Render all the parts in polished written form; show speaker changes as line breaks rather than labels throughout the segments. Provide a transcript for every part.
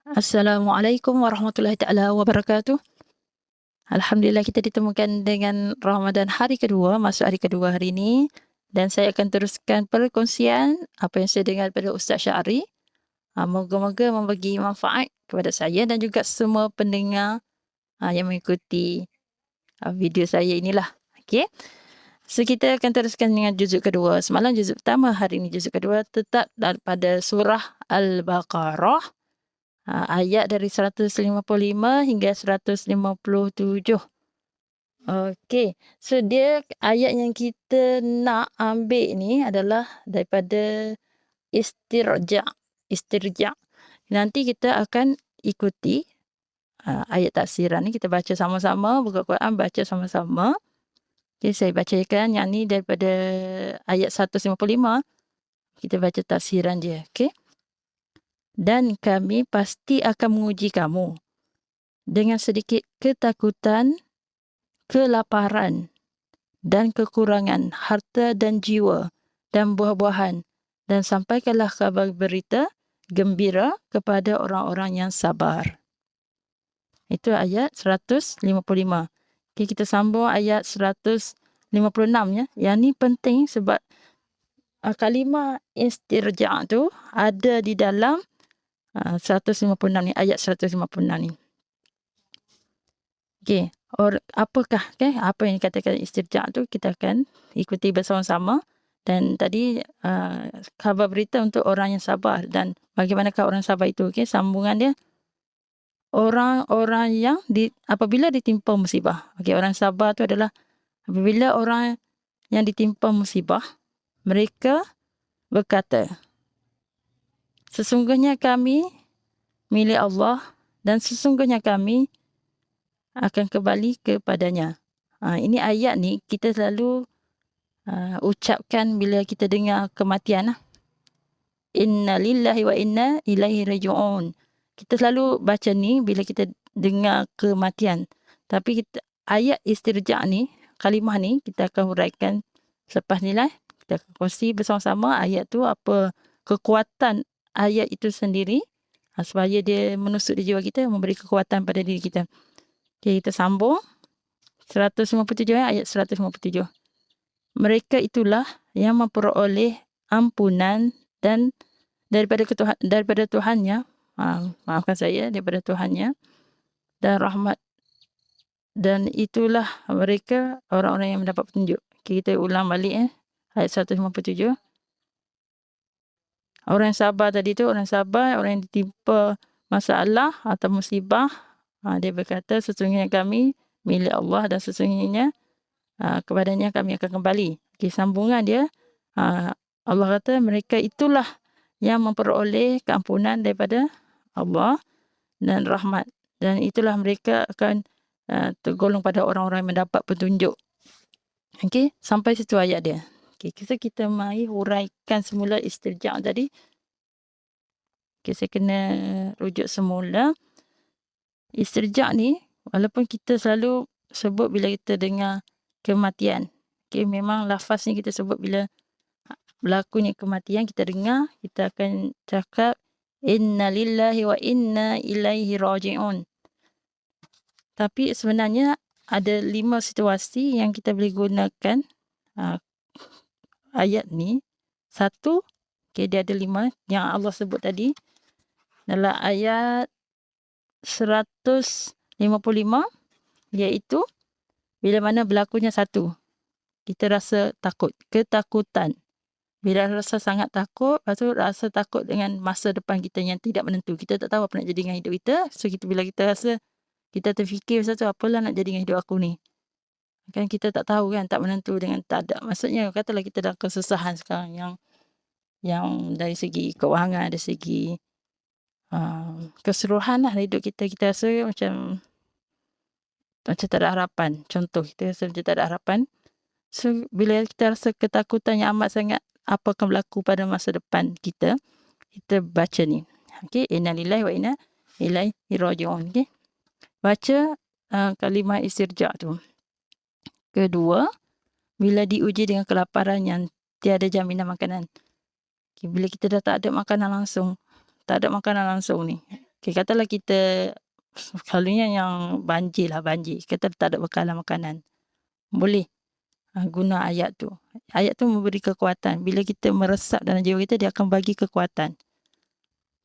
Assalamualaikum warahmatullahi taala wabarakatuh. Alhamdulillah kita ditemukan dengan Ramadan hari kedua, masuk hari kedua hari ini, dan saya akan teruskan perkongsian apa yang saya dengar daripada Ustaz Syahri. Moga-moga memberi manfaat kepada saya dan juga semua pendengar yang mengikuti video saya inilah. Okey. So kita akan teruskan dengan juzuk kedua. Semalam juzuk pertama, hari ini juzuk kedua, tetap daripada surah Al-Baqarah. Ayat dari 155 hingga 157. Okey, so dia ayat yang kita nak ambil ni adalah daripada istirja'. Istirja'. Nanti kita akan ikuti ayat tafsiran ni, kita baca sama-sama, buka Quran baca sama-sama. Okay, saya bacakan yang ni daripada ayat 155. Kita baca tafsiran dia, okey. Dan kami pasti akan menguji kamu dengan sedikit ketakutan, kelaparan, dan kekurangan harta dan jiwa dan buah-buahan, dan sampaikanlah kabar berita gembira kepada orang-orang yang sabar. Itu ayat 155. Okay, kita sambung ayat 156 ya. Yang ni penting sebab kalimah istirja' tu ada di dalam 156 ni, ayat 156 ni. Okey, apakah apa yang dikatakan istirja' tu, kita akan ikuti bersama-sama. Dan tadi khabar berita untuk orang yang sabar, dan bagaimanakah orang sabar itu. Okey, sambungan dia, orang-orang yang apabila ditimpa musibah. Okey, orang sabar tu adalah apabila orang yang ditimpa musibah, mereka berkata, sesungguhnya kami milik Allah dan sesungguhnya kami akan kembali kepadanya. Ini ayat ni kita selalu ucapkan bila kita dengar kematian. Inna lillahi wa inna ilaihi raji'un. Kita selalu baca ni bila kita dengar kematian. Tapi ayat istirja' ni, kalimah ni kita akan huraikan selepas ni lah. Kita akan kongsi bersama-sama ayat tu, apa kekuatan ayat itu sendiri, supaya dia menusuk di jiwa kita, memberi kekuatan pada diri kita. Okay, kita sambung 157 ayat 157. Mereka itulah yang memperoleh ampunan dan daripada Tuhannya, maafkan saya, daripada Tuhannya, dan rahmat, dan itulah mereka orang-orang yang mendapat petunjuk. Okay, kita ulang balik ayat 157. Orang yang sabar tadi tu, orang sabar, orang yang ditimpa masalah atau musibah, dia berkata sesungguhnya kami milik Allah dan sesungguhnya kepadanya kami akan kembali. Okay, sambungan dia, Allah kata mereka itulah yang memperoleh keampunan daripada Allah dan rahmat, dan itulah mereka akan tergolong pada orang-orang yang mendapat petunjuk. Okey, sampai situ ayat dia. Okay, kita mari huraikan semula istirja' tadi. Okay, saya kena rujuk semula. Istirja' ni, walaupun kita selalu sebut bila kita dengar kematian. Okay, memang lafaz ni kita sebut bila berlakunya kematian, kita dengar, kita akan cakap inna lillahi wa inna ilaihi raji'un. Tapi sebenarnya ada 5 situasi yang kita boleh gunakan ayat ni. Satu, okay, dia ada 5 yang Allah sebut tadi. Dalam ayat 155, iaitu bila mana berlakunya satu, kita rasa takut, ketakutan. Bila rasa sangat takut, lepas tu rasa takut dengan masa depan kita yang tidak menentu. Kita tak tahu apa nak jadi dengan hidup kita. So bila kita rasa, kita terfikir satu, apalah nak jadi dengan hidup aku ni. Kan kita tak tahu kan, tak menentu dengan tak ada. Maksudnya katalah kita dalam kesusahan sekarang yang dari segi keuangan, dari segi keseluruhan lah hidup kita, kita rasa macam tak ada harapan. Contoh, kita rasa macam tak ada harapan. So bila kita rasa ketakutan yang amat sangat, apa akan berlaku pada masa depan kita, kita baca ni. Okay, inna lillahi wa inna ilaihi raji'un. Okay, baca kalimah istirja' tu. Kedua, bila diuji dengan kelaparan yang tiada jaminan makanan. Okay, bila kita dah tak ada makanan langsung, ni, Okay, katalah kita selalunya yang banjir, kita tak ada bekalan makanan. Boleh guna ayat tu. Ayat tu memberi kekuatan. Bila kita meresap dalam jiwa kita, dia akan bagi kekuatan.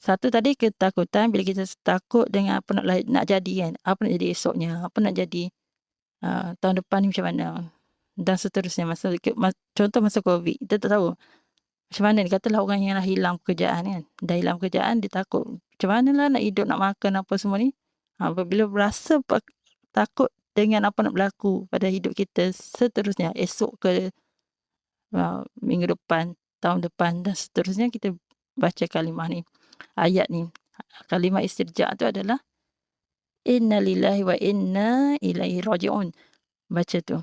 Satu tadi ketakutan, bila kita takut dengan apa nak jadi kan. Apa nak jadi esoknya, apa nak jadi tahun depan ni macam mana. Dan seterusnya. Contoh masa COVID, kita tak tahu. Macam mana ni, katalah orang yang dah hilang pekerjaan kan. Dah hilang pekerjaan, dia takut. Macam mana lah nak hidup, nak makan apa semua ni. Bila berasa takut dengan apa nak berlaku pada hidup kita seterusnya, esok ke minggu depan, tahun depan dan seterusnya, kita baca kalimah ni, ayat ni. Kalimah istirja' tu adalah inna lillahi wa inna ilaihi raji'un. Baca tu.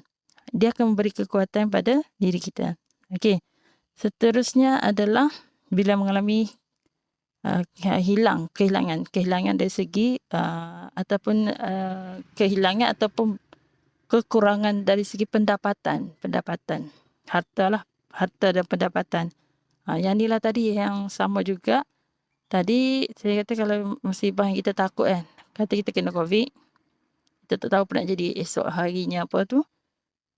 Dia akan memberi kekuatan pada diri kita. Okey. Seterusnya adalah bila mengalami kehilangan dari segi ataupun kehilangan ataupun kekurangan dari segi pendapatan, harta dan pendapatan. Yang ni lah tadi yang sama juga. Tadi saya kata kalau musibah yang kita takut kan, kata kita kena COVID, kita tak tahu apa nak jadi esok harinya apa tu.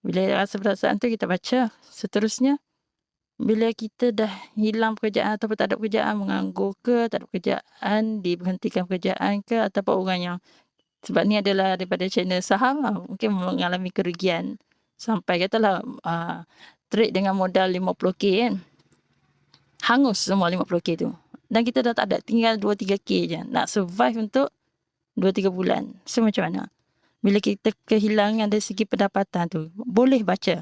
Bila rasa perasaan tu kita baca. Seterusnya, bila kita dah hilang pekerjaan ataupun tak ada pekerjaan, menganggur ke, tak ada pekerjaan, diberhentikan pekerjaan ke, ataupun orang yang, sebab ni adalah daripada channel saham, mungkin mengalami kerugian sampai katalah trade dengan modal 50k kan, hangus semua 50k tu, dan kita dah tak ada, tinggal 2-3k je nak survive untuk 2-3 bulan. So macam mana bila kita kehilangan dari segi pendapatan tu? Boleh baca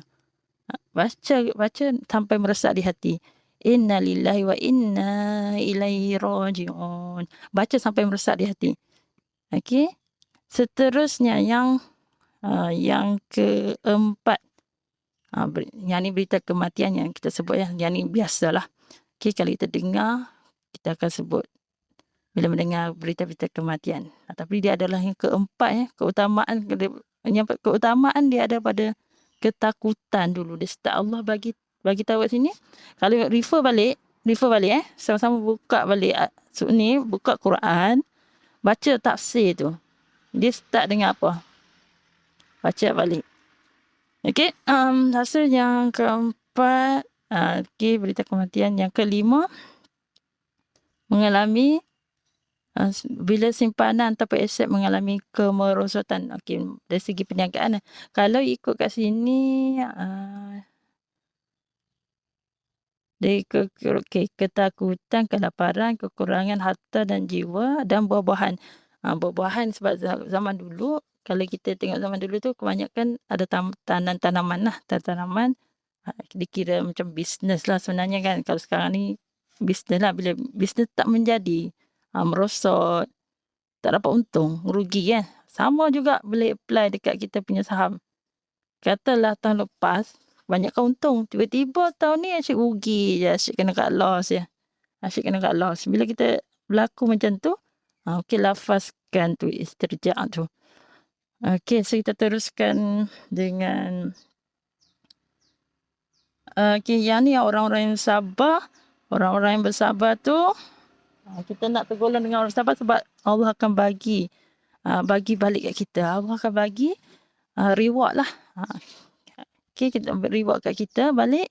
sampai meresap di hati. Inna lillahi wa inna ilaihi raji'un. Baca sampai meresap di hati. Okey. Seterusnya yang keempat, yang ni berita kematian yang kita sebut ya. Yang ni biasalah. Okey, kalau kita dengar, kita akan sebut bila mendengar berita-berita kematian. Tapi dia adalah yang keempat ya. Keutamaan dia ada pada ketakutan dulu. Dia start Allah bagi tahu kat sini. Kalau refer balik sama-sama buka balik ni, buka Quran, baca tafsir tu. Dia start dengan apa? Baca balik. Okey, hasil yang keempat, okey, berita kematian. Yang kelima, mengalami bila simpanan ataupun aset mengalami kemerosotan. Okey, dari segi perniagaan. Kalau ikut kat sini, dari ketakutan, kelaparan, kekurangan harta dan jiwa dan buah-buahan. Buah-buahan sebab zaman dulu, kalau kita tengok zaman dulu tu kebanyakan ada tanaman lah. Tanaman dikira macam bisnes lah sebenarnya kan. Kalau sekarang ni bisnes lah. Bila bisnes tak menjadi, merosot, tak dapat untung, rugi kan. Sama juga boleh apply dekat kita punya saham. Katalah tahun lepas banyakkan untung, tiba-tiba tahun ni asyik rugi je, asyik kena cut loss ya. Bila kita berlaku macam tu, okey, lafazkan tu istirja' tu. Okey, so kita teruskan dengan okey, yang ni orang-orang yang sabar. Orang-orang yang bersabar tu, kita nak tergolong dengan orang sabar sebab Allah akan bagi balik kat kita. Allah akan bagi reward lah. Okey, kita reward kat kita balik.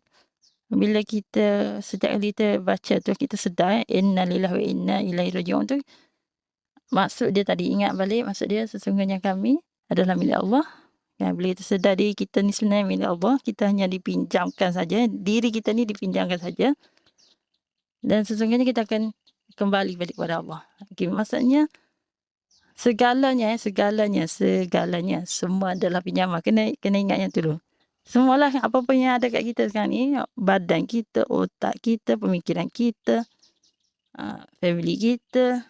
Bila kita sejak kali kita baca tu, kita sedar inna lillahi wa inna ilaihi raji'un tu. Maksud dia tadi, ingat balik, maksud dia sesungguhnya kami adalah milik Allah. Bila kita sedar diri kita ni sebenarnya milik Allah, kita hanya dipinjamkan saja. Diri kita ni dipinjamkan saja. Dan sesungguhnya kita akan kembali balik kepada Allah. Okay, maksudnya segalanya semua adalah pinjaman. Kena ingat yang tu dulu. Semualah apa-apa yang ada kat kita sekarang ni, badan kita, otak kita, pemikiran kita, family kita,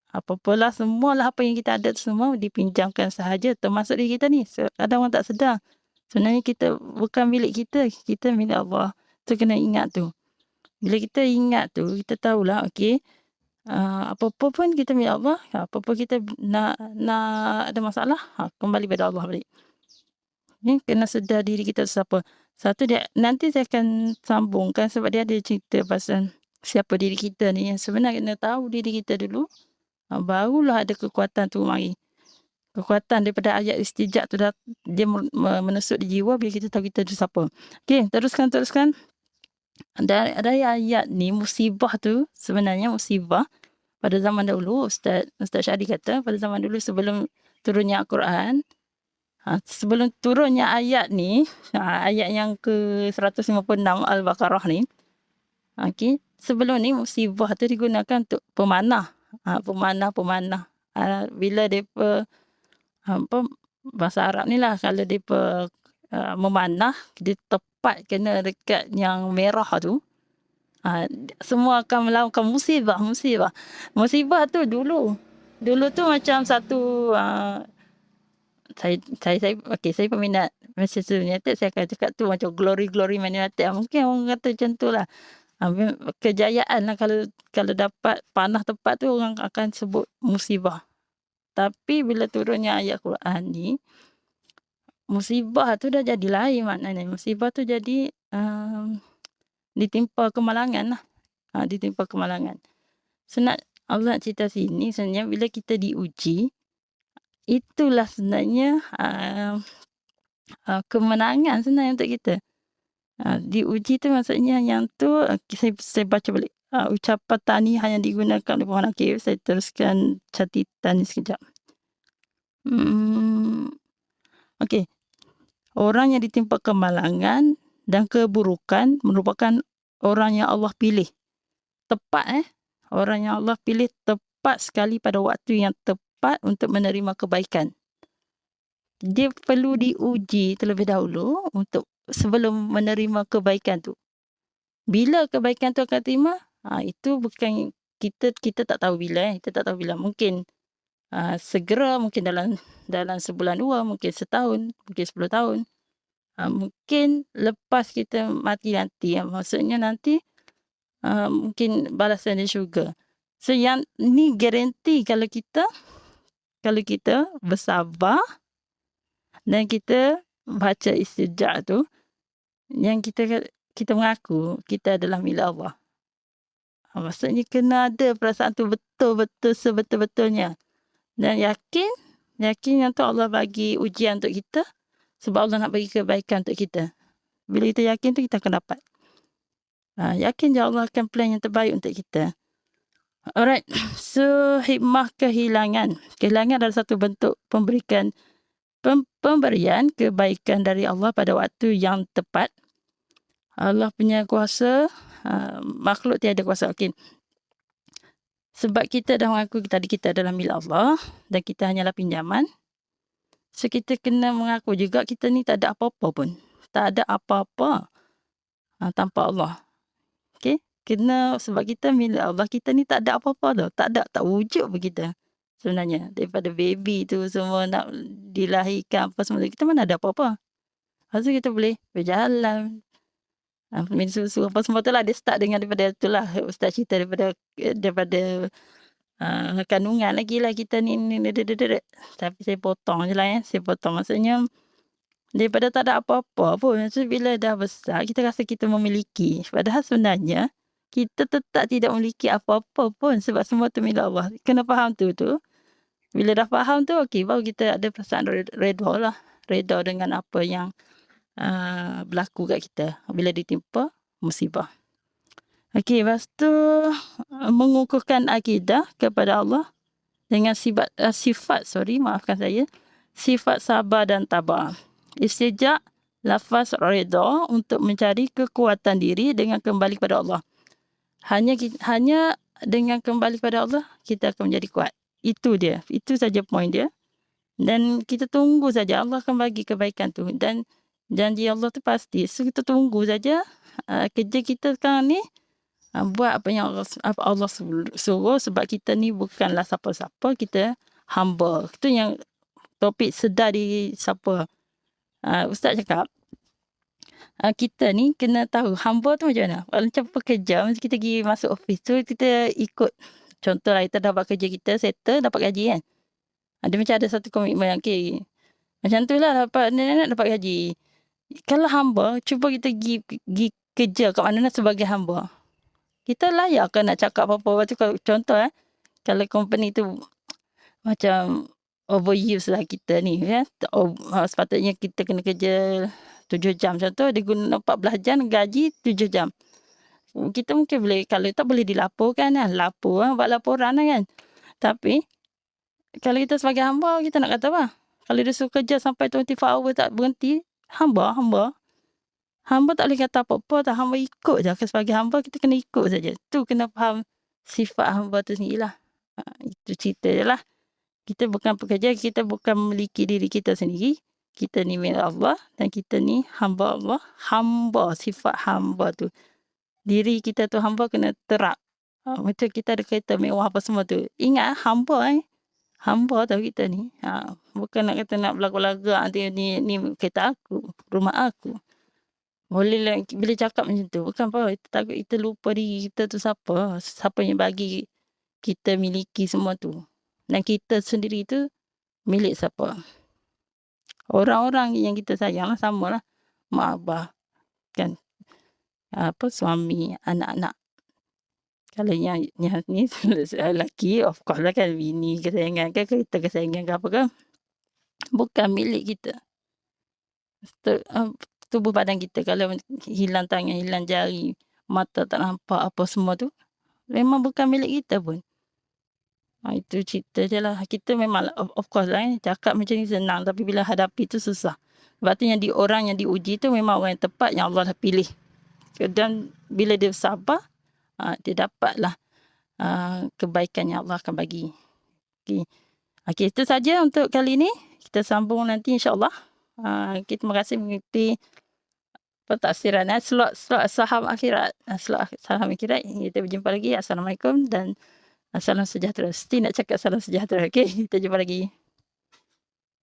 apa-apalah, semualah apa yang kita ada semua dipinjamkan sahaja, termasuk diri kita ni. Kadang orang tak sedar. Sebenarnya kita bukan milik kita milik Allah. Tu kena ingat tu. Bila kita ingat tu, kita tahulah, okey, apa-apa pun kita milik Allah, apa-apa kita nak ada masalah, kembali pada Allah balik. Kena sedar diri kita siapa. Satu dia, nanti saya akan sambungkan sebab dia ada cerita pasal siapa diri kita ni. Sebenarnya kena tahu diri kita dulu. barulah ada kekuatan tu mari. Kekuatan daripada ayat istijab tu dia menusuk di jiwa bila kita tahu kita tu siapa. Okey, teruskan. Dari ayat ni musibah tu sebenarnya musibah pada zaman dahulu Ustaz Syahdi kata pada zaman dulu sebelum turunnya Al-Quran, sebelum turunnya ayat ni, ayat yang ke-156 Al-Baqarah ni, okey, sebelum ni musibah tu digunakan untuk pemanah. Pemanah. Bila depa bahasa Arab ni lah, kalau depa memanah, dia tepat kena dekat yang merah tu, semua akan melakukan musibah. Musibah tu dulu tu macam satu, saya peminat Manchester United, saya akan cakap tu macam glory Man United. Mungkin orang kata macam tu lah. Kejayaan lah kalau dapat panah tepat tu orang akan sebut musibah. Tapi bila turunnya ayat Quran ni, musibah tu dah jadi lain maknanya. Musibah tu jadi ditimpa kemalangan lah. Ditimpa kemalangan. Allah nak cerita sini sebenarnya bila kita diuji, itulah sebenarnya kemenangan sebenarnya untuk kita. Diuji tu maksudnya yang tu, saya baca balik ucapan tanihah yang digunakan oleh Puan Akif. Saya teruskan catatan ni sekejap. Okey. Orang yang ditimpa kemalangan dan keburukan merupakan orang yang Allah pilih. Tepat orang yang Allah pilih tepat sekali pada waktu yang tepat untuk menerima kebaikan. Dia perlu diuji terlebih dahulu untuk sebelum menerima kebaikan tu. Bila kebaikan tu akan terima, itu bukan kita tak tahu bila. Kita tak tahu bila. Mungkin segera, mungkin dalam sebulan dua, mungkin setahun, mungkin 10 tahun. Mungkin lepas kita mati nanti. Maksudnya nanti mungkin balasan dia syurga. So yang ni garanti kalau kita bersabar dan kita baca istijab tu, yang kita mengaku kita adalah milik Allah. Maksudnya kena ada perasaan tu betul-betul sebetul-betulnya. Dan yakin yang tu Allah bagi ujian untuk kita sebab Allah nak bagi kebaikan untuk kita. Bila kita yakin tu kita akan dapat. Yakin je Allah akan plan yang terbaik untuk kita. Alright. So hikmah kehilangan. Kehilangan adalah satu bentuk pemberian kebaikan dari Allah pada waktu yang tepat. Allah punya kuasa, makhluk tiada kuasa. Okay. Sebab kita dah mengaku kita adalah milik Allah dan kita hanyalah pinjaman. So kita kena mengaku juga kita ni tak ada apa-apa pun. Tak ada apa-apa tanpa Allah. Okay. Sebab kita milik Allah, kita ni tak ada apa-apa tau. Tak wujud pun kita. Sebenarnya daripada baby tu semua nak dilahirkan apa semua, kita mana ada apa-apa. Lepas tu kita boleh berjalan, minum susu apa semua tu lah. Dia start dengan daripada tu lah. Ustaz cerita daripada kandungan lagi lah kita ni. Tapi saya potong je lah saya potong. Maksudnya daripada tak ada apa-apa pun. So bila dah besar kita rasa kita memiliki. Padahal sebenarnya kita tetap tidak memiliki apa-apa pun sebab semua tu milik Allah. Kena faham tu. Bila dah faham tu, okey, baru kita ada perasaan redha lah. Redha dengan apa yang berlaku kat kita bila ditimpa musibah. Okey, lepas tu mengukuhkan akidah kepada Allah dengan sifat sabar dan tabah. Istijab lafaz redha untuk mencari kekuatan diri dengan kembali kepada Allah. Hanya dengan kembali kepada Allah kita akan menjadi kuat. Itu dia. Itu saja poin dia. Dan kita tunggu saja Allah akan bagi kebaikan tu. Dan janji Allah tu pasti. So kita tunggu saja. Kerja kita sekarang ni buat apa yang Allah suruh. Sebab kita ni bukanlah siapa-siapa. Kita hamba. Itu yang topik sedar di siapa. Ustaz cakap. Kita ni kena tahu hamba tu macam mana. Macam pekerja. Masa kita pergi masuk office tu. Kita ikut. Contohlah kita dapat kerja kita settle dapat gaji kan. Dia macam ada satu komitmen. Okay. Macam tu lah dapat gaji. Kalau hamba, cuba kita pergi kerja kat mana sebagai hamba. Kita layak ke nak cakap apa-apa. Contoh kalau company tu macam overuse lah kita ni ya. Sepatutnya kita kena kerja 7 jam contoh, dia guna 14 jam, gaji 7 jam. Kita mungkin boleh, kalau tak boleh dilaporkan lah, buat laporan lah kan. Tapi kalau kita sebagai hamba, kita nak kata apa? Kalau dia suruh kerja sampai 24 hour tak berhenti, hamba tak boleh kata apa-apa tak, hamba ikut je. Sebagai hamba kita kena ikut saja. Tu kena faham sifat hamba tu sendirilah. Itu cerita je lah. Kita bukan pekerja, kita bukan memiliki diri kita sendiri. Kita ni milik Allah dan kita ni hamba Allah. Hamba, sifat hamba tu. Diri kita tu hamba kena terap. Macam kita ada kereta mewah apa semua tu. Ingat hamba hamba tahu kita ni. Bukan nak kata nak belagak-belagak ni kereta aku, rumah aku. Boleh cakap macam tu. Bukan apa, takut kita lupa diri kita tu siapa. Siapa yang bagi kita miliki semua tu. Dan kita sendiri tu milik siapa. Orang-orang yang kita sayang lah, sama lah. Mak abah, kan. Suami, anak-anak. Kalau yang ni lelaki, of course lah kan, bini kesayangan kan, kereta kesayangan ke apa kan. Bukan milik kita. Tubuh badan kita, kalau hilang tangan, hilang jari, mata tak nampak apa semua tu, memang bukan milik kita pun. Itu cerita je lah. Kita memang of course lah cakap macam ni senang, tapi bila hadapi tu susah. Sebab tu orang yang diuji tu memang orang yang tepat, yang Allah dah pilih. Dan bila dia sabar, dia dapatlah kebaikan yang Allah akan bagi. Okay, itu saja untuk kali ni. Kita sambung nanti insyaAllah. Terima kasih mengikuti pentafsiran slot saham akhirat. Saham akhirat. Kita berjumpa lagi. Assalamualaikum dan salam sejahtera. Mesti nak cakap salam sejahtera. Okay, kita jumpa lagi.